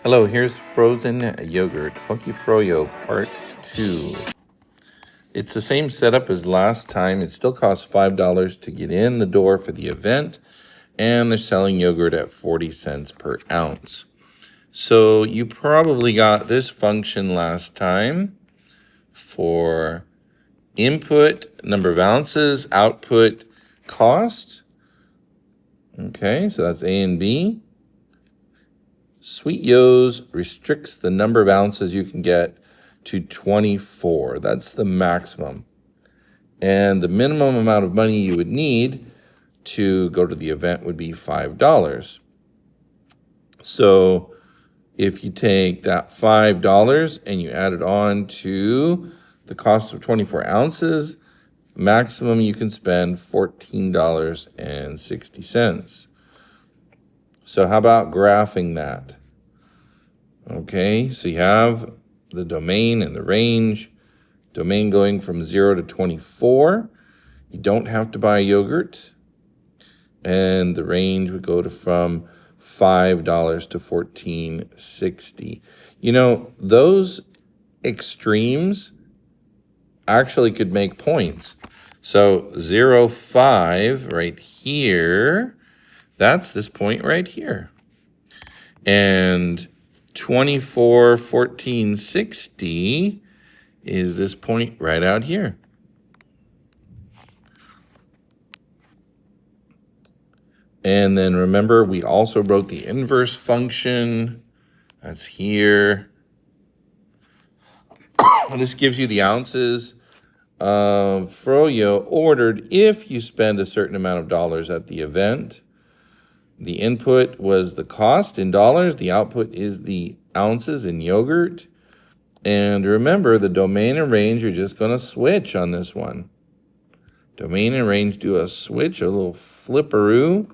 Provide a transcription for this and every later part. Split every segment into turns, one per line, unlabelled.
Hello, here's frozen yogurt, Funky Fro Yo Part 2. It's the same setup as last time. It still costs $5 to get in the door for the event, and they're selling yogurt at 40 cents per ounce. So you probably got this function last time for input, number of ounces, output, cost. Okay, so that's A and B. Sweet Yo's restricts the number of ounces you can get to 24. That's the maximum. And the minimum amount of money you would need to go to the event would be $5. So if you take that $5 and you add it on to the cost of 24 ounces, maximum you can spend $14.60. So how about graphing that? Okay, so you have the domain and the range. Domain going from 0 to 24. You don't have to buy yogurt. And the range would go to from $5 to $14.60. You know, those extremes actually could make points. So 0, 5 right here. That's this point right here. And 24, 14, 60 is this point right out here. And then remember, we also wrote the inverse function. That's here. This gives you the ounces of Fro Yo ordered if you spend a certain amount of dollars at the event. The input was the cost in dollars. The output is the ounces in yogurt. And remember, the domain and range are just going to switch on this one. Domain and range do a switch, a little flipperoo.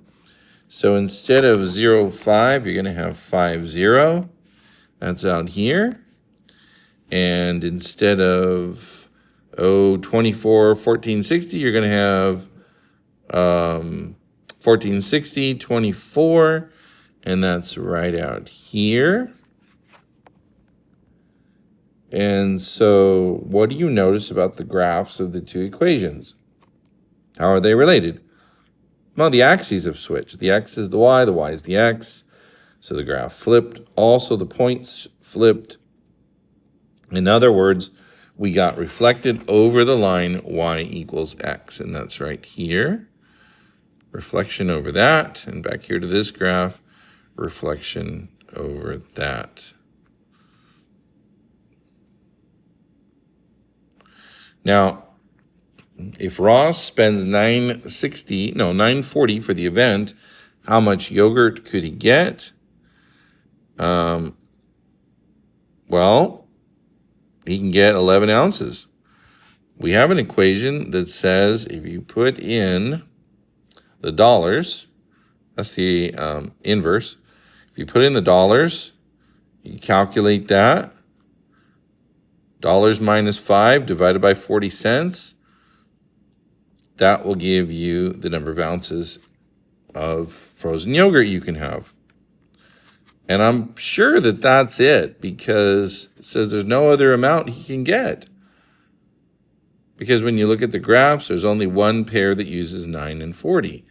So instead of 0, 5, you're going to have 5, 0. That's out here. And instead of 24, 14, 60, you're going to have 1460, 24, and that's right out here. And so what do you notice about the graphs of the two equations? How are they related? Well, the axes have switched. The x is the y is the x. So the graph flipped. Also, the points flipped. In other words, we got reflected over the line y equals x, and that's right here. Reflection over that, and back here to this graph, reflection over that. Now, if Ross spends $9.40 for the event, how much yogurt could he get? Well, he can get 11 ounces. We have an equation that says if you put in the dollars, that's the inverse. If you put in the dollars, you calculate that. Dollars minus 5 divided by 40 cents. That will give you the number of ounces of frozen yogurt you can have. And I'm sure that that's it because it says there's no other amount he can get. Because when you look at the graphs, there's only one pair that uses 9 and 40.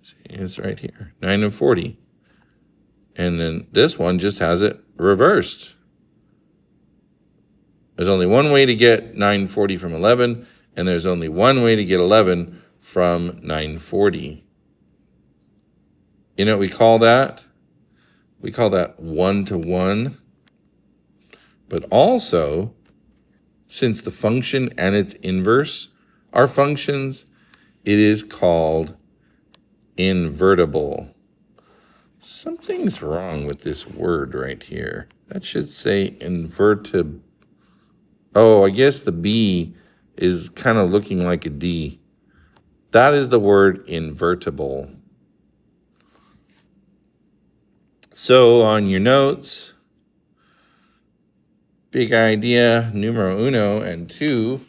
See, it's right here, 9 and 40. And then this one just has it reversed. There's only one way to get 940 from 11, and there's only one way to get 11 from 940. You know what we call that? We call that 1-to-1. But also, since the function and its inverse are functions, it is called invertible. Something's wrong with this word right here. That should say invertible. Oh, I guess the B is kind of looking like a D. That is the word invertible. So on your notes, big idea, numero uno and 2,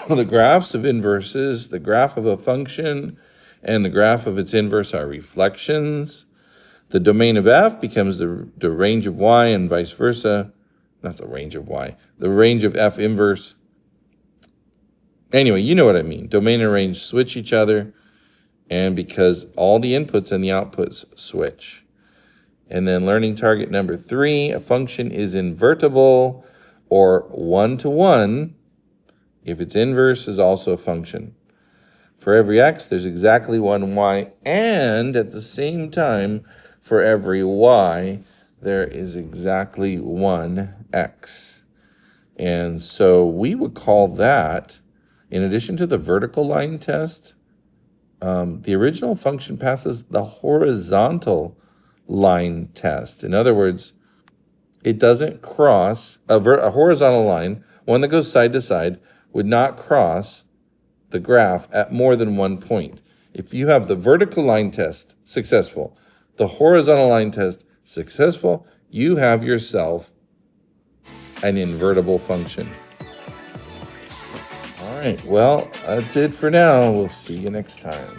the graphs of inverses, the graph of a function and the graph of its inverse are reflections. The domain of f becomes the range of y and vice versa. Not the range of y, the range of f inverse. Anyway, you know what I mean. Domain and range switch each other, and because all the inputs and the outputs switch. And then learning target number 3, a function is invertible or one-to-one if its inverse is also a function. For every x, there's exactly one y, and at the same time, for every y, there is exactly one x. And so we would call that, in addition to the vertical line test, the original function passes the horizontal line test. In other words, it doesn't cross a horizontal line, one that goes side to side, would not cross the graph at more than one point. If you have the vertical line test successful, the horizontal line test successful, you have yourself an invertible function. All right, well, that's it for now. We'll see you next time.